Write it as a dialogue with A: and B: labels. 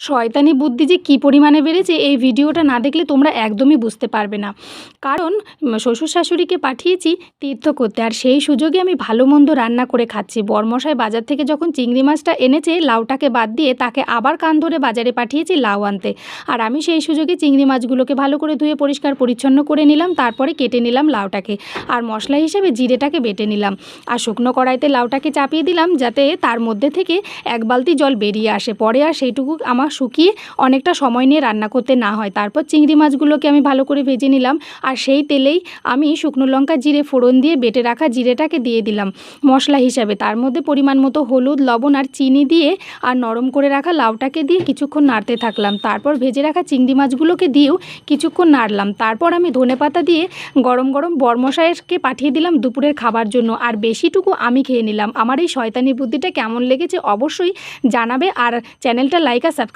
A: শয়তানি বুদ্ধি যে কী পরিমাণে বেড়েছে এই ভিডিওটা না দেখলে তোমরা একদমই বুঝতে পারবে না। কারণ শ্বশুর শাশুড়িকে পাঠিয়েছি তীর্থ করতে, আর সেই সুযোগে আমি ভালো মন্দ রান্না করে খাচ্ছি। বরমশাই বাজার থেকে যখন চিংড়ি মাছটা এনেছে লাউটাকে বাদ দিয়ে তাকে আবার কান ধরে বাজারে পাঠিয়েছি লাউ আনতে। আর আমি সেই সুযোগে চিংড়ি মাছগুলোকে ভালো করে ধুয়ে পরিষ্কার পরিচ্ছন্ন করে নিলাম, তারপরে কেটে নিলাম লাউটাকে। আর মশলা হিসেবে জিরেটাকে বেটে নিলাম, আর শুকনো কড়াইতে লাউটাকে চাপিয়ে দিলাম যাতে তার মধ্যে থেকে এক বালতি জল বেরিয়ে আসে। পরে আর সেইটুকু আমার শুকিয়ে অনেকটা সময় নিয়ে রান্না করতে না হয়। তারপর চিংড়ি মাছগুলোকে আমি ভালো করে ভেজে নিলাম, আর সেই তেলেই আমি শুকনো লঙ্কা জিরে ফোড়ন দিয়ে বেটে রাখা জিরেটাকে দিয়ে দিলাম মশলা হিসাবে। তার মধ্যে পরিমাণ মতো হলুদ, লবণ আর চিনি দিয়ে আর নরম করে রাখা লাউটাকে দিয়ে কিছুক্ষণ নাড়তে থাকলাম। তারপর ভেজে রাখা চিংড়ি মাছগুলোকে দিয়েও কিছুক্ষণ নাড়লাম। তারপর আমি ধনেপাতা দিয়ে গরম গরম বরমশাইকে পাঠিয়ে দিলাম দুপুরের খাবার জন্য, আর বেশিটুকু আমি খেয়ে নিলাম। আমার এই শয়তানি বুদ্ধিটা কেমন লেগেছে অবশ্যই জানাবে, আর চ্যানেলটা লাইক আর সাবস্ক্রাইব